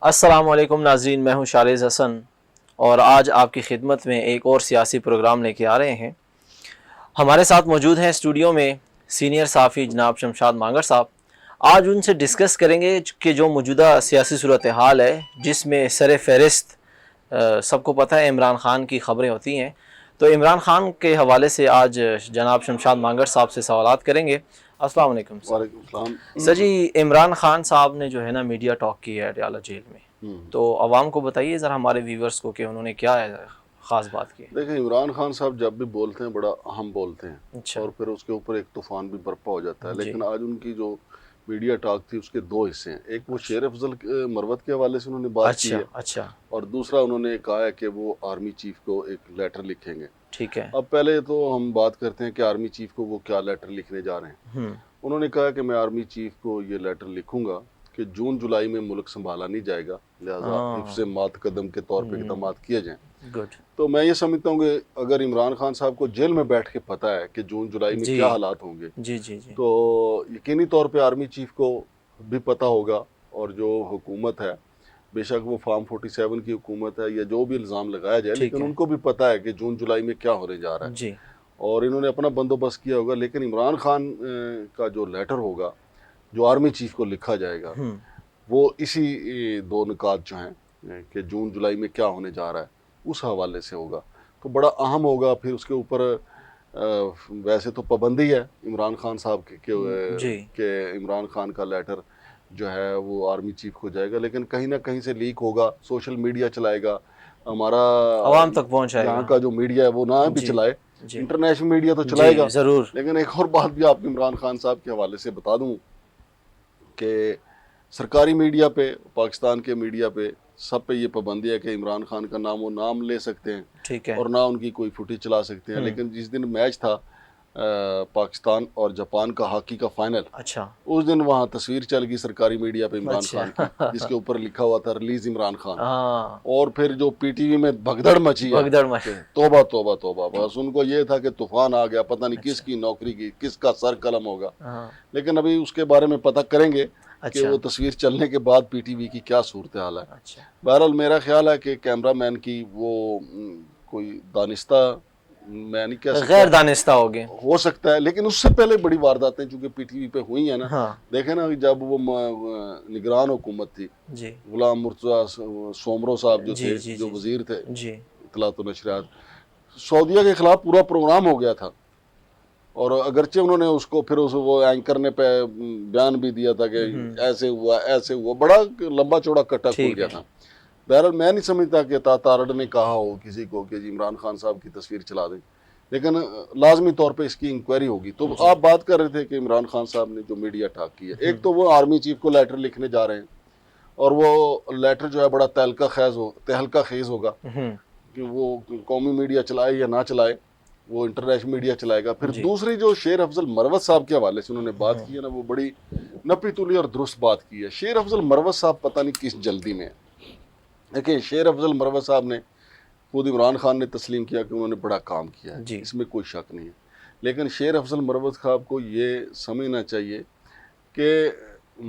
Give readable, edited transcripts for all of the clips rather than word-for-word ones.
السلام علیکم ناظرین، میں ہوں شارز حسن اور آج آپ کی خدمت میں ایک اور سیاسی پروگرام لے کے آ رہے ہیں۔ ہمارے ساتھ موجود ہیں اسٹوڈیو میں سینئر صحافی جناب شمشاد مانگر صاحب۔ آج ان سے ڈسکس کریں گے کہ جو موجودہ سیاسی صورتحال ہے جس میں سر فہرست سب کو پتہ ہے عمران خان کی خبریں ہوتی ہیں، تو عمران خان کے حوالے سے آج جناب شمشاد مانگر صاحب سے سوالات کریں گے۔ السلام علیکم سر۔ وعلیکم السلام۔ سر جی، عمران خان صاحب نے جو ہے نا میڈیا ٹاک کی ہے اڈیالہ جیل میں، تو عوام کو بتائیے ذرا، ہمارے ویورز کو، کہ انہوں نے کیا خاص بات کی ہے۔ دیکھیں، عمران خان صاحب جب بھی بولتے ہیں بڑا اہم بولتے ہیں، اچھا، اور پھر اس کے اوپر ایک طوفان بھی برپا ہو جاتا ہے، جی، لیکن آج ان کی جو میڈیا ٹاک تھی اس کے دو حصے ہیں۔ ایک وہ شیر افضل مروت کے حوالے سے انہوں نے بات کی اچھا ہے، اچھا، اور دوسرا انہوں نے کہا ہے کہ وہ آرمی چیف کو ایک لیٹر لکھیں گے۔ ٹھیک ہے۔ اب پہلے تو ہم بات کرتے ہیں کہ آرمی چیف کو وہ کیا لیٹر لکھنے جا رہے ہیں۔ انہوں نے کہا کہ میں آرمی چیف کو یہ لیٹر لکھوں گا کہ جون جولائی میں ملک سنبھالا نہیں جائے گا، لہٰذا حفظ مات قدم کے طور پہ اقدامات کیے جائیں۔ گڈ۔ تو میں یہ سمجھتا ہوں کہ اگر عمران خان صاحب کو جیل میں بیٹھ کے پتہ ہے کہ جون جولائی میں جی کیا حالات ہوں گے، جی جی جی، تو یقینی طور پہ آرمی چیف کو بھی پتہ ہوگا، اور جو حکومت ہے، بے شک وہ فارم 47 کی حکومت ہے یا جو بھی الزام لگایا جائے، لیکن ان کو بھی پتہ ہے کہ جون جولائی میں کیا ہونے جا رہا ہے، جی، اور انہوں نے اپنا بندوبست کیا ہوگا۔ لیکن عمران خان کا جو لیٹر ہوگا جو آرمی چیف کو لکھا جائے گا، وہ اسی دو نکات جو ہیں کہ جون جولائی میں کیا ہونے جا رہا ہے اس حوالے سے ہوگا، تو بڑا اہم ہوگا۔ پھر اس کے اوپر ویسے تو پابندی ہے عمران خان صاحب کہ عمران خان کا لیٹر جو ہے وہ آرمی چیف کو جائے گا، لیکن کہیں نہ کہیں سے لیک ہوگا، سوشل میڈیا چلائے گا، ہمارا عوام تک پہنچائے گا، یہاں کا جو میڈیا ہے وہ نہ بھی چلائے، انٹرنیشنل میڈیا تو چلائے گا ضرور۔ لیکن ایک اور بات بھی آپ کو عمران خان صاحب کے حوالے سے بتا دوں کہ سرکاری میڈیا پہ، پاکستان کے میڈیا پہ، سب پہ یہ پابندی ہے کہ عمران خان کا نام و نام لے سکتے ہیں، ٹھیک ہے، اور نہ ان کی کوئی فوٹیج چلا سکتے ہیں۔ لیکن جس دن میچ تھا پاکستان اور جاپان کا ہاکی کا فائنل، اچھا، اس دن وہاں تصویر چل گئی سرکاری میڈیا پہ عمران خان کی، جس کے اوپر لکھا ہوا تھا ریلیز عمران خان، اور پھر جو پی ٹی وی میں بھگدڑ مچی ہے، توبہ توبہ توبہ، بس ان کو یہ تھا کہ طوفان آ گیا، پتہ نہیں کس کی نوکری کی، کس کا سر قلم ہوگا۔ لیکن ابھی اس کے بارے میں پتہ کریں گے کہ وہ تصویر چلنے کے بعد پی ٹی وی کی کیا صورتحال ہے۔ بہرحال میرا خیال ہے کہ کیمرہ مین کی وہ کوئی دانستہ، میں نہیں کہہ سکتا، غیر دانستہ ہو سکتا ہے، لیکن اس سے پہلے بڑی وارداتیں چونکہ پی ٹی وی پہ ہوئی ہیں نا، دیکھیں نا، جب وہ نگران حکومت تھی، غلام مرتضیٰ سومرو صاحب جو تھے، جو وزیر تھے اطلاعات و نشریات، سعودیہ کے خلاف پورا پروگرام ہو گیا تھا، اور اگرچہ انہوں نے اس کو پھر وہ اینکر نے پہ بیان بھی دیا تھا کہ ایسے ہوا ایسے ہوا، بڑا لمبا چوڑا کٹا کھول گیا تھا۔ بہرحال میں نہیں سمجھتا کہ تارڑ نے کہا ہو کسی کو کہ عمران خان صاحب کی تصویر چلا دیں، لیکن لازمی طور پہ اس کی انکوائری ہوگی۔ تو آپ بات کر رہے تھے کہ عمران خان صاحب نے جو میڈیا ٹاک کی ہے، ایک تو وہ آرمی چیف کو لیٹر لکھنے جا رہے ہیں، اور وہ لیٹر جو ہے بڑا تہلکہ خیز ہوگا، کہ وہ قومی میڈیا چلائے یا نہ چلائے، وہ انٹرنیشنل میڈیا چلائے گا۔ پھر دوسری جو شیر افضل مروت صاحب کے حوالے سے انہوں نے بات کی ہے نا، وہ بڑی نپی تلی اور درست بات کی ہے۔ شیر افضل مروت صاحب پتہ نہیں کس جلدی میں ہے۔ دیکھیں، شیر افضل مروت صاحب نے خود عمران خان نے تسلیم کیا کہ انہوں نے بڑا کام کیا ہے، اس میں کوئی شک نہیں ہے، لیکن شیر افضل مروت صاحب کو یہ سمجھنا چاہیے کہ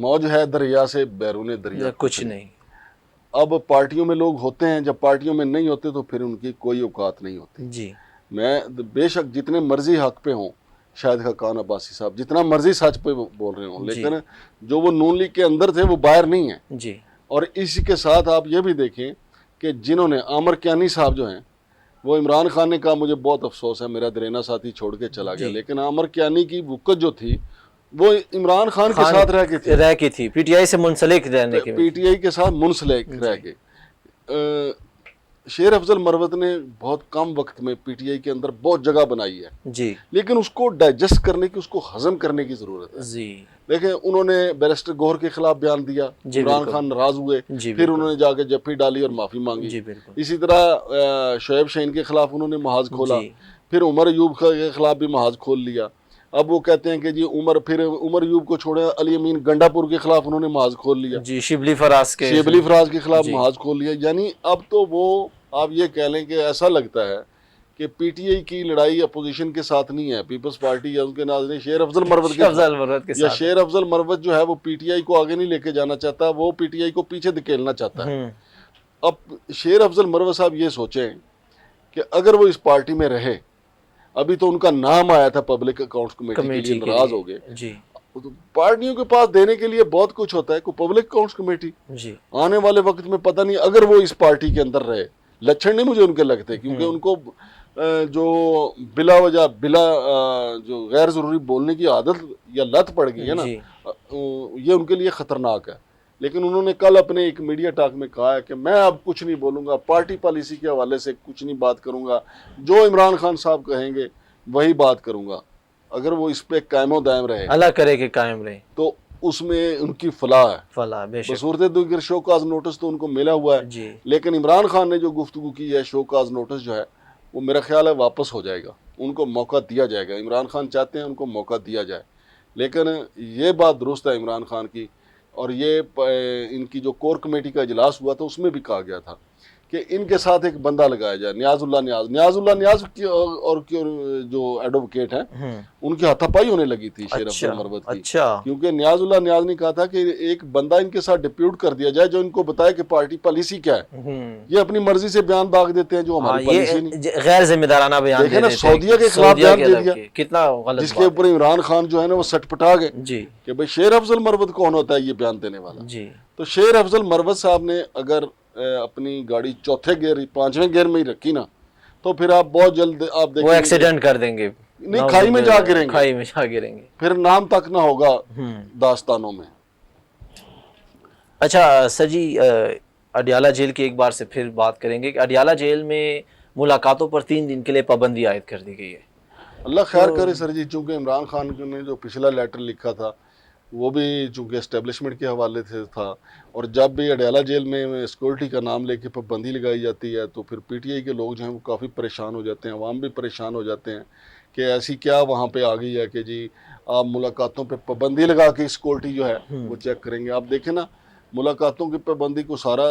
موج ہے دریا سے بیرون دریا کچھ نہیں۔ اب پارٹیوں میں لوگ ہوتے ہیں، جب پارٹیوں میں نہیں ہوتے تو پھر ان کی کوئی اوقات نہیں ہوتی۔ میں بے شک جتنے مرضی حق پہ ہوں، شاہد خاقان عباسی صاحب جتنا مرضی سچ پہ بول رہے ہوں، لیکن جو وہ نون لیگ کے اندر تھے وہ باہر نہیں ہیں۔ اور اسی کے ساتھ آپ یہ بھی دیکھیں کہ جنہوں نے عامر کیانی صاحب جو ہیں، وہ عمران خان نے کہا مجھے بہت افسوس ہے میرا دیرینہ ساتھی چھوڑ کے چلا گیا، لیکن عامر کیانی کی وقت جو تھی وہ عمران خان کے ساتھ رہ کے تھی، پی ٹی آئی سے منسلک رہنے کے، پی ٹی آئی کے ساتھ منسلک رہ کے۔ شیر افضل مروت نے بہت کم وقت میں پی ٹی آئی کے اندر بہت جگہ بنائی ہے، لیکن اس کو ڈائجسٹ کرنے کی، اس کو ہضم کرنے کی ضرورت ہے۔ دیکھیں، انہوں نے بیرسٹر گوہر کے خلاف بیان دیا، عمران خان ناراض ہوئے، پھر انہوں نے جا کے جپی ڈالی اور معافی مانگی۔ اسی طرح شعیب شاہین کے خلاف انہوں نے محاذ کھولا، پھر عمر ایوب کے خلاف بھی محاذ کھول لیا۔ اب وہ کہتے ہیں کہ جی عمر ایوب کو چھوڑے، علی امین گنڈا پور کے خلاف انہوں نے محاذ کھول لیا، شبلی فراز کے خلاف محاذ کھول لیا۔ یعنی اب تو وہ آپ یہ کہہ لیں کہ ایسا لگتا ہے کہ پی ٹی آئی کی لڑائی اپوزیشن کے ساتھ نہیں ہے، پیپلز پارٹی یا ان کے ناظرین شیر افضل مروت کے ساتھ، یا شیر افضل مروت جو ہے وہ پی ٹی آئی کو آگے نہیں لے کے جانا چاہتا، وہ پی ٹی آئی کو پیچھے دھکیلنا چاہتا ہے۔ اب شیر افضل مروت صاحب یہ سوچیں کہ اگر وہ اس پارٹی میں رہے، ابھی تو ان کا نام آیا تھا پبلک اکاؤنٹس کمیٹی کے لیے، ناراض ہو گئے۔ پارٹیوں کے پاس دینے کے لیے بہت کچھ ہوتا ہے، کوئی پبلک اکاؤنٹس کمیٹی آنے والے وقت میں پتہ نہیں اگر وہ اس پارٹی کے اندر رہے، لچھن نہیں مجھے ان کے لگتے، کیونکہ ان کو جو بلا وجہ جو غیر ضروری بولنے کی عادت یا لت پڑ گئی ہے نا، یہ ان کے لیے خطرناک ہے۔ لیکن انہوں نے کل اپنے ایک میڈیا ٹاک میں کہا ہے کہ میں اب کچھ نہیں بولوں گا، پارٹی پالیسی کے حوالے سے کچھ نہیں بات کروں گا، جو عمران خان صاحب کہیں گے وہی بات کروں گا۔ اگر وہ اس پہ قائم و دائم رہے، اللہ کرے کہ قائم رہے، تو اس میں ان کی فلاح ہے، فلاح بے شک۔ بصورت دیگر شو کاز نوٹس تو ان کو ملا ہوا ہے، لیکن عمران خان نے جو گفتگو کی ہے، شو کاز نوٹس جو ہے وہ میرا خیال ہے واپس ہو جائے گا، ان کو موقع دیا جائے گا۔ عمران خان چاہتے ہیں ان کو موقع دیا جائے، لیکن یہ بات درست ہے عمران خان کی، اور یہ ان کی جو کور کمیٹی کا اجلاس ہوا تھا اس میں بھی کہا گیا تھا کہ ان کے ساتھ ایک بندہ لگایا جائے، نیاز اللہ نیاز اور جو ایڈوکیٹ ہیں ان کی ہاتھا پائی ہونے لگی تھی شیر افضل مروت کی، کیونکہ نیاز اللہ نیاز نے کہا تھا کہ ایک بندہ ان کے ساتھ ڈپیوٹ کر دیا جائے جو ان کو بتائے کہ پارٹی پالیسی کیا ہے۔ یہ اپنی مرضی سے بیان داغ دیتے ہیں جو ہماری پالیسی نہیں، غیر ذمہ دارانہ بیان دیکھیں نا، سعودیہ کے خلاف بیان دے دیا، کتنا غلط، جس کے اوپر عمران خان جو ہے نا وہ سٹ پٹا گئے کہ بھئی شیر افضل مروت کون ہوتا ہے یہ بیان دینے والا۔ تو شیر افضل مروت صاحب نے اگر اپنی گاڑی چوتھے گیئر 5ویں گیئر میں ہی رکھی نا، تو پھر آپ بہت جلد آپ دیکھیں وہ ایکسیڈنٹ کر دیں گے، نہیں کھائی میں جا گریں گے، کھائی میں جا گریں گے، پھر نام تک نہ ہوگا داستانوں میں۔ اچھا سر جی، اڈیالہ جیل کی ایک بار سے پھر بات کریں گے کہ اڈیالہ جیل میں ملاقاتوں پر 3 دن کے لیے پابندی عائد کر دی گئی ہے۔ اللہ خیر کرے سر جی، چونکہ عمران خان نے جو پچھلا لیٹر لکھا تھا وہ بھی چونکہ اسٹیبلشمنٹ کے حوالے سے تھا، اور جب بھی اڈیالہ جیل میں سیکورٹی کا نام لے کے پابندی لگائی جاتی ہے تو پھر پی ٹی آئی کے لوگ جو ہیں وہ کافی پریشان ہو جاتے ہیں، عوام بھی پریشان ہو جاتے ہیں کہ ایسی کیا وہاں پہ آ گئی ہے کہ جی آپ ملاقاتوں پہ پابندی لگا کے سیکورٹی جو ہے وہ چیک کریں گے۔ آپ دیکھیں نا، ملاقاتوں کی پابندی کو سارا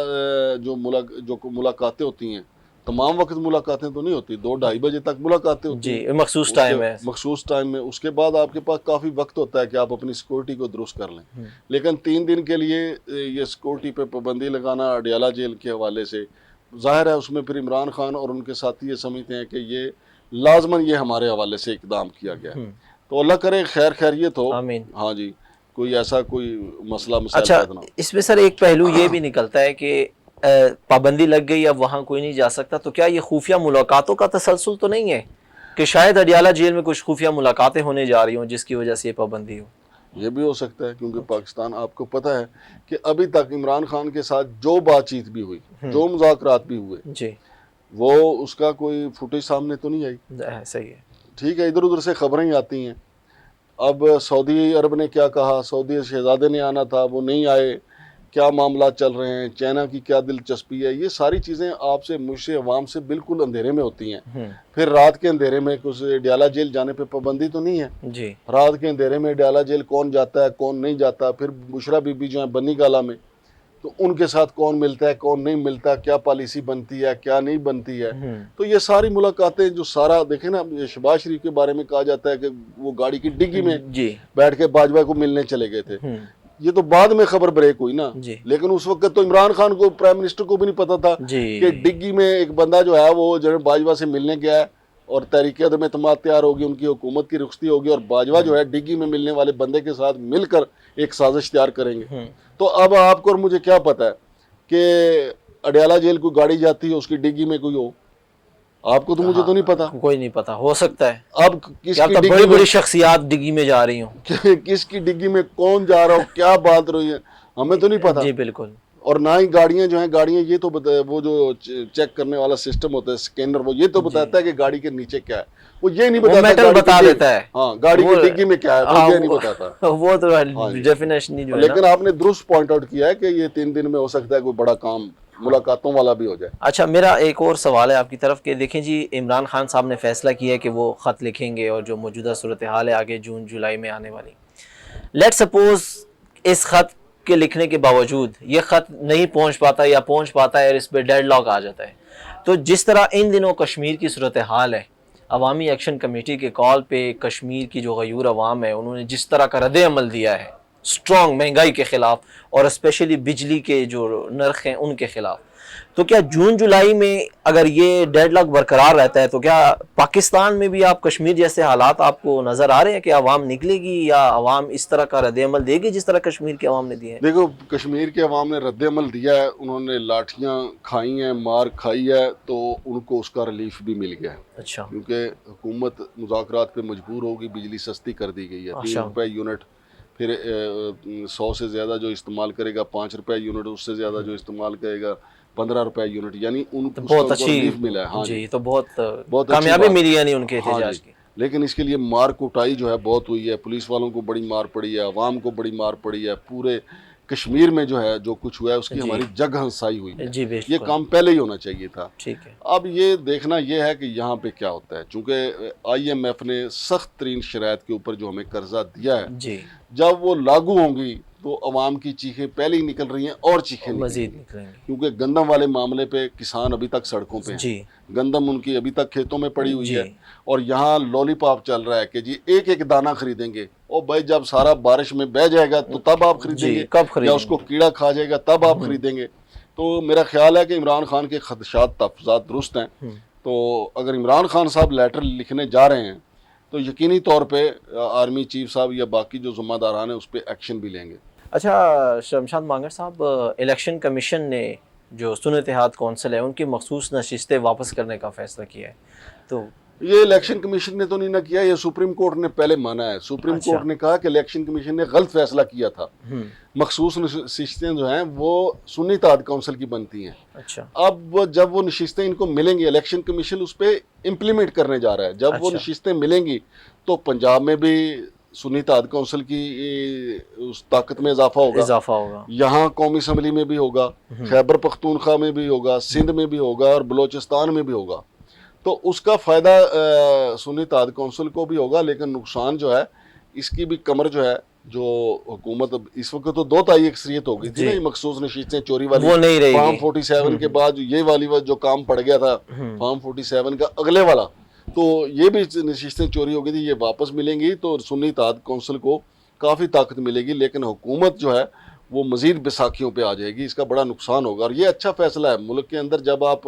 جو ملاقاتیں ہوتی ہیں، تمام وقت ملاقاتیں تو نہیں ہوتی، 2-2:30 بجے تک ملاقاتیں ہوتی ہیں، مخصوص ٹائم ہے، مخصوص ٹائم میں۔ اس کے بعد آپ کے پاس کافی وقت ہوتا ہے کہ آپ اپنی سیکورٹی کو درست کر لیں، لیکن 3 دن کے لیے یہ سیکورٹی پہ پابندی لگانا اڈیالہ جیل کے حوالے سے، ظاہر ہے اس میں پھر عمران خان اور ان کے ساتھی یہ سمجھتے ہیں کہ یہ لازماً یہ ہمارے حوالے سے اقدام کیا گیا ہے۔ تو اللہ کرے خیر خیریت ہو، ہاں جی، کوئی ایسا کوئی مسئلہ مسائل پیدا نہ ہو۔ اس میں سر ایک پہلو یہ بھی نکلتا ہے کہ پابندی لگ گئی، اب وہاں کوئی نہیں جا سکتا، تو کیا یہ خفیہ ملاقاتوں کا تسلسل تو نہیں ہے کہ شاید اڈیالہ جیل میں کچھ خفیہ ملاقاتیں ہونے جا رہی ہوں جس کی وجہ سے یہ پابندی ہو؟ یہ بھی ہو سکتا ہے، کیونکہ پاکستان آپ کو پتہ ہے کہ ابھی تک عمران خان کے ساتھ جو بات چیت بھی ہوئی، جو مذاکرات بھی ہوئے، وہ اس کا کوئی فوٹیج سامنے تو نہیں آئی۔ صحیح ہے، ٹھیک ہے، ادھر ادھر سے خبریں آتی ہیں۔ اب سعودی عرب نے کیا کہا، سعودی شہزادے نے آنا تھا وہ نہیں آئے، کیا معاملات چل رہے ہیں، چائنا کی کیا دلچسپی ہے، یہ ساری چیزیں آپ سے، مجھ سے، عوام سے بالکل اندھیرے میں ہوتی ہیں۔ پھر رات کے اندھیرے میں کچھ اڈیالہ جیل جانے پہ پابندی تو نہیں ہے، رات کے اندھیرے میں اڈیالہ جیل کون جاتا ہے کون نہیں جاتا، پھر بشرا بی بی جو ہیں بنی گالا میں، تو ان کے ساتھ کون ملتا ہے کون نہیں ملتا، کیا پالیسی بنتی ہے کیا نہیں بنتی ہے۔ تو یہ ساری ملاقاتیں جو سارا دیکھیں نا، شہباز شریف کے بارے میں کہا جاتا ہے کہ وہ گاڑی کی ڈگی میں بیٹھ کے باجوہ کو ملنے چلے گئے تھے، یہ تو بعد میں خبر بریک ہوئی نا، لیکن اس وقت تو عمران خان کو، پرائم منسٹر کو بھی نہیں پتا تھا کہ ڈگی میں ایک بندہ جو ہے وہ جو باجوہ سے ملنے گیا ہے، اور تحریک عدم اعتماد تیار ہوگی، ان کی حکومت کی رخصتی ہوگی، اور باجوہ جو ہے ڈگی میں ملنے والے بندے کے ساتھ مل کر ایک سازش تیار کریں گے۔ تو اب آپ کو اور مجھے کیا پتا ہے کہ اڈیالہ جیل کو گاڑی جاتی ہے اس کی ڈگی میں کوئی ہو، آپ کو تو مجھے تو نہیں پتا، کوئی نہیں پتا، ہو سکتا ہے اب کس کی بڑی بڑی شخصیات ڈگی میں جا رہی ہوں، کس کی ڈگی میں کون جا رہا ہو، کیا بات رہی ہے، ہمیں تو نہیں پتا۔ جی بالکل، اور نہ ہی گاڑیاں جو ہیں، گاڑیاں یہ تو وہ جو چیک کرنے والا سسٹم ہوتا ہے سکینر، وہ یہ تو بتاتا ہے کہ گاڑی کے نیچے کیا ہے، وہ یہ نہیں بتاتا، میٹل بتا دیتا ہے، ہاں گاڑی کی ڈگی میں کیا ہے وہ یہ نہیں بتاتا، وہ تو ڈیفینیشن جو ہے۔ لیکن آپ نے درست پوائنٹ آؤٹ کیا ہے کہ یہ 3 دن میں ہو سکتا ہے کوئی بڑا کام ملاقاتوں والا بھی ہو جائے۔ اچھا، میرا ایک اور سوال ہے آپ کی طرف کہ دیکھیں جی، عمران خان صاحب نے فیصلہ کیا ہے کہ وہ خط لکھیں گے، اور جو موجودہ صورتحال ہے آگے جون جولائی میں آنے والی، لیٹ سپوز اس خط کے لکھنے کے باوجود یہ خط نہیں پہنچ پاتا یا پہنچ پاتا ہے اور اس پہ ڈیڈ لاک آ جاتا ہے. تو جس طرح ان دنوں کشمیر کی صورتحال ہے، عوامی ایکشن کمیٹی کے کال پہ کشمیر کی جو غیور عوام ہے انہوں نے جس طرح کا رد عمل دیا ہے اسٹرانگ مہنگائی کے خلاف اور اسپیشلی بجلی کے جو نرخ ہیں ان کے خلاف، تو کیا جون جولائی میں اگر یہ ڈیڈ لاک برقرار رہتا ہے تو کیا پاکستان میں بھی آپ کشمیر جیسے حالات آپ کو نظر آ رہے ہیں کہ عوام نکلے گی یا عوام اس طرح کا رد عمل دے گی جس طرح کشمیر کے عوام نے دیے ہیں؟ دیکھو کشمیر کے عوام نے رد عمل دیا ہے، انہوں نے لاٹھیاں کھائی ہیں، مار کھائی ہے، تو ان کو اس کا ریلیف بھی مل گیا ہے. اچھا. کیونکہ حکومت مذاکرات پہ مجبور ہوگی، بجلی سستی کر دی گئی ہے، 3 روپے یونٹ، پھر 100 سے زیادہ جو استعمال کرے گا 5 روپے یونٹ، اس سے زیادہ جو استعمال کرے گا 15 روپے یونٹ، یعنی ان کو بہت اچھی ریلیف ملا ہے. ہاں جی، تو بہت اچھی کامیابی بات. ملی یعنی ان کے ہاں احتجاج جی. کی. لیکن اس کے لیے مار کوٹائی جو ہے بہت ہوئی ہے، پولیس والوں کو بڑی مار پڑی ہے، عوام کو بڑی مار پڑی ہے، پورے کشمیر میں جو ہے جو کچھ ہوا ہے اس کی ہماری جگ ہنسائی ہوئی ہے. جی یہ کام پہلے ہی ہونا چاہیے تھا. ٹھیک ہے. اب یہ دیکھنا یہ ہے کہ یہاں پہ کیا ہوتا ہے، چونکہ IMF نے سخت ترین شرائط کے اوپر جو ہمیں قرضہ دیا ہے، جی جب وہ لاگو ہوں گی تو عوام کی چیخیں پہلے ہی نکل رہی ہیں اور چیخیں مزید نکلیں نکلیں گے. کیونکہ گندم والے معاملے پہ کسان ابھی تک سڑکوں پہ ہیں. جی گندم ان کی ابھی تک کھیتوں میں پڑی ہوئی جی. ہے، اور یہاں لولی پاپ چل رہا ہے کہ جی ایک ایک دانہ خریدیں گے. اور بھائی جب سارا بارش میں بہہ جائے گا تو تب آپ خریدیں گے، کب خریدیں یا اس کو کیڑا کھا جائے گا تب آپ خریدیں گے. تو میرا خیال ہے کہ عمران خان کے خدشات تحفظات درست ہیں. تو اگر عمران خان صاحب لیٹر لکھنے جا رہے ہیں تو یقینی طور پہ آرمی چیف صاحب یا باقی جو ذمہ داران ہیں اس پہ ایکشن بھی لیں گے. اچھا شمشاد مانگر صاحب، الیکشن کمیشن نے جو سنت اتحاد کونسل ہے ان کی مخصوص نشستیں واپس کرنے کا فیصلہ کیا ہے، تو یہ الیکشن کمیشن نے تو نہیں نہ کیا، یہ سپریم کورٹ نے پہلے مانا ہے. سپریم کورٹ نے کہا کہ الیکشن کمیشن نے غلط فیصلہ کیا تھا. مخصوص نشستیں جو ہیں وہ سنی اتحاد کونسل کی بنتی ہیں. اچھا. اب جب وہ نشستیں ان کو ملیں گی، الیکشن کمیشن اس پہ امپلیمنٹ کرنے جا رہا ہے. جب وہ نشستیں ملیں گی تو پنجاب میں بھی سنی اتحاد کونسل کی اس طاقت میں اضافہ ہوگا، یہاں قومی اسمبلی میں بھی ہوگا، خیبر پختونخوا میں بھی ہوگا، سندھ میں بھی ہوگا اور بلوچستان میں بھی ہوگا. تو اس کا فائدہ سنی اتحاد کونسل کو بھی ہوگا، لیکن نقصان جو ہے اس کی بھی کمر جو ہے جو حکومت اس وقت تو 2 اکثریت ہو گئی تھی نا، یہ مخصوص نشستیں چوری والی فارم 47 کے بعد یہ والی جو کام پڑ گیا تھا فارم 47 کا اگلے والا، تو یہ بھی نشستیں چوری ہو گئی تھی، یہ واپس ملیں گی تو سنی اتحاد کونسل کو کافی طاقت ملے گی. لیکن حکومت جو ہے وہ مزید بیساکھیوں پہ آ جائے گی، اس کا بڑا نقصان ہوگا. اور یہ اچھا فیصلہ ہے. ملک کے اندر جب آپ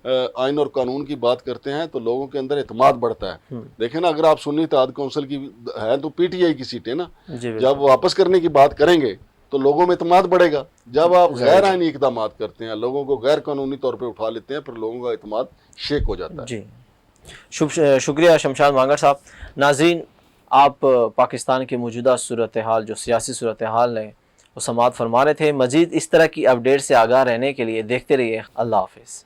آئین اور قانون کی بات کرتے ہیں تو لوگوں کے اندر اعتماد بڑھتا ہے. دیکھیں نا، اگر آپ سنی اتحاد کونسل کی ہے تو PTI کی سیٹیں نا، جب واپس کرنے کی بات کریں گے تو لوگوں میں اعتماد بڑھے گا. جب آپ غیر آئینی اقدامات کرتے ہیں، لوگوں کو غیر قانونی طور پہ اٹھا لیتے ہیں، پھر لوگوں کا اعتماد شیک ہو جاتا ہے. جی شکریہ شمشاد مانگر صاحب. ناظرین، آپ پاکستان کی موجودہ صورتحال جو سیاسی صورتحال ہے وہ سماعت فرما رہے تھے. مزید اس طرح کی اپڈیٹ سے آگاہ رہنے کے لیے دیکھتے رہیے. اللہ حافظ.